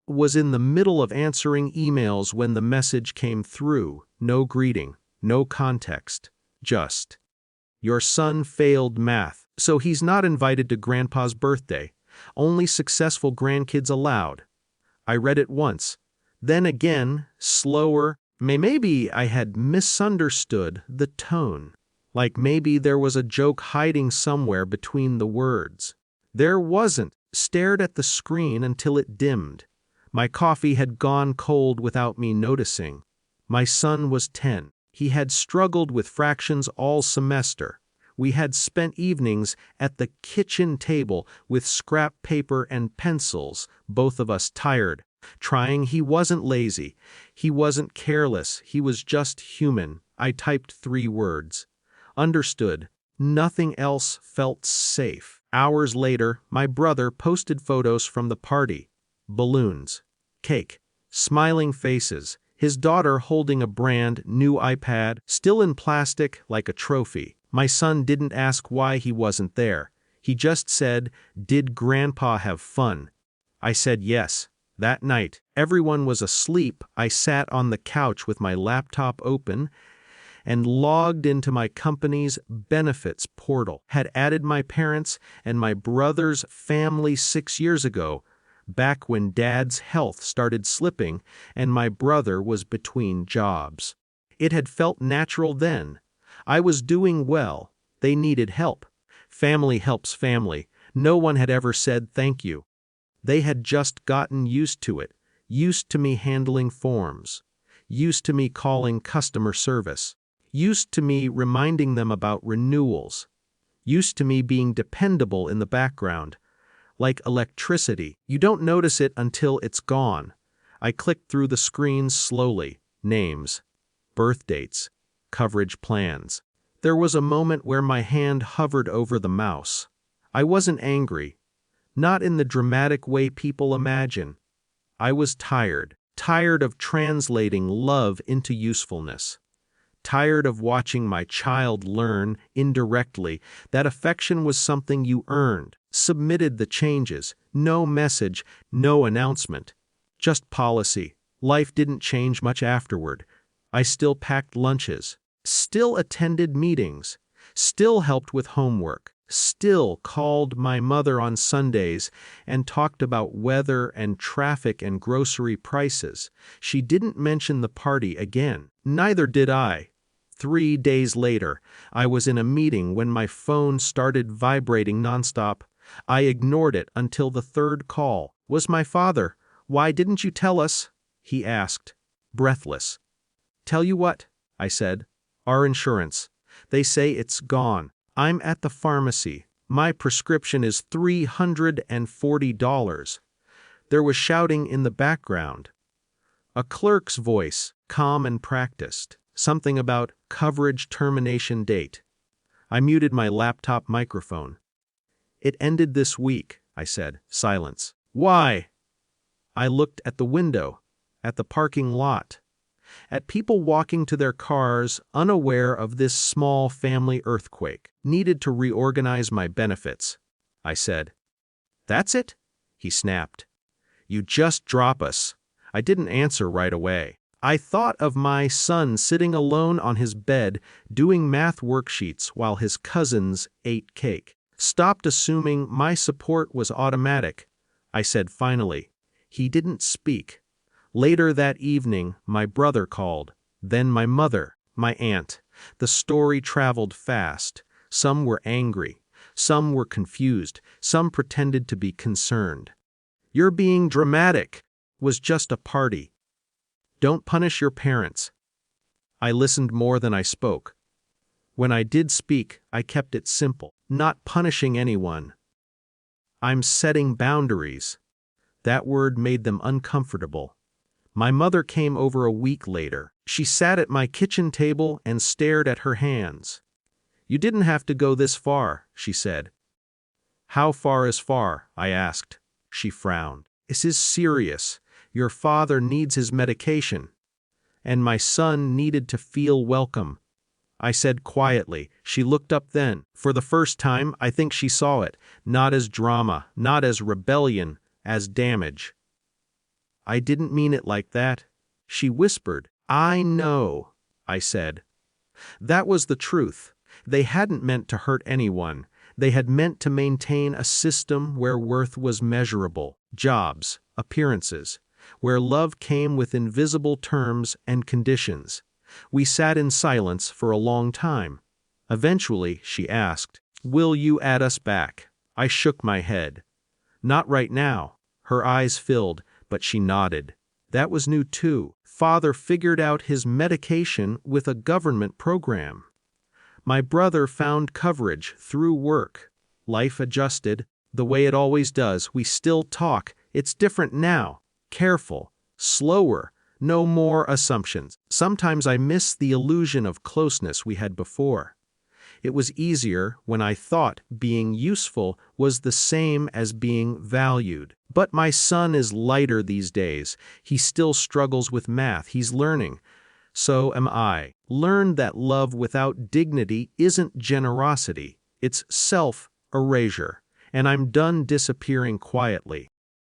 was in the middle of answering emails when the message came through. No greeting, no context, just, "Your son failed math, so he's not invited to Grandpa's birthday. Only successful grandkids allowed." I read it once, then again, slower. Maybe I had misunderstood the tone. Like maybe there was a joke hiding somewhere between the words. There wasn't. Stared at the screen until it dimmed. My coffee had gone cold without me noticing. My son was 10. He had struggled with fractions all semester. We had spent evenings at the kitchen table with scrap paper and pencils, both of us tired, trying. He wasn't lazy. He wasn't careless. He was just human. I typed 3 words. Understood. Nothing else felt safe. Hours later, my brother posted photos from the party. Balloons, cake, smiling faces, his daughter holding a brand new iPad, still in plastic like a trophy. My son didn't ask why he wasn't there. He just said, "Did Grandpa have fun?" I said yes. That night, everyone was asleep. I sat on the couch with my laptop open and logged into my company's benefits portal. Had added my parents and my brother's family 6 years ago, back when Dad's health started slipping and my brother was between jobs. It had felt natural then. I was doing well. They needed help. Family helps family. No one had ever said thank you. They had just gotten used to it, used to me handling forms, used to me calling customer service, used to me reminding them about renewals, used to me being dependable in the background. Like electricity, you don't notice it until it's gone. I clicked through the screens slowly. Names, birth dates, coverage plans. There was a moment where my hand hovered over the mouse. I wasn't angry, not in the dramatic way people imagine. I was tired of translating love into usefulness. Tired of watching my child learn, indirectly, that affection was something you earned. Submitted the changes. No message, no announcement. Just policy. Life didn't change much afterward. I still packed lunches. Still attended meetings. Still helped with homework. Still called my mother on Sundays and talked about weather and traffic and grocery prices. She didn't mention the party again. Neither did I. 3 days later, I was in a meeting when my phone started vibrating nonstop. I ignored it until the 3rd call. Was my father. "Why didn't you tell us?" he asked, breathless. "Tell you what?" I said. "Our insurance. They say it's gone. I'm at the pharmacy. My prescription is $340. There was shouting in the background. A clerk's voice, calm and practiced. Something about coverage termination date. I muted my laptop microphone. "It ended this week," I said. Silence. "Why?" I looked at the window, at the parking lot, at people walking to their cars, unaware of this small family earthquake. Needed to reorganize my benefits, I said. "That's it?" he snapped. "You just drop us." I didn't answer right away. I thought of my son sitting alone on his bed doing math worksheets while his cousins ate cake. Stopped assuming my support was automatic. I said finally. He didn't speak. Later that evening, my brother called, then my mother, my aunt. The story traveled fast. Some were angry. Some were confused. Some pretended to be concerned. "You're being dramatic. Was just a party. Don't punish your parents." I listened more than I spoke. When I did speak, I kept it simple, not punishing anyone. I'm setting boundaries. That word made them uncomfortable. My mother came over a week later. She sat at my kitchen table and stared at her hands. "You didn't have to go this far," she said. "How far is far?" I asked. She frowned. "This is serious. Your father needs his medication. And my son needed to feel welcome." I said quietly. She looked up then. For the first time, I think she saw it, not as drama, not as rebellion, as damage. I didn't mean it like that. She whispered. I know, I said. That was the truth. They hadn't meant to hurt anyone. They had meant to maintain a system where worth was measurable, jobs, appearances, where love came with invisible terms and conditions. We sat in silence for a long time. Eventually, she asked, "Will you add us back?" I shook my head. "Not right now." Her eyes filled, but she nodded. That was new too. Father figured out his medication with a government program. My brother found coverage through work. Life adjusted, the way it always does. We still talk. It's different now. Careful, slower, no more assumptions. Sometimes I miss the illusion of closeness we had before. It was easier when I thought being useful was the same as being valued. But my son is lighter these days. He still struggles with math. He's learning. So am I. Learn that love without dignity isn't generosity. It's self-erasure. And I'm done disappearing quietly.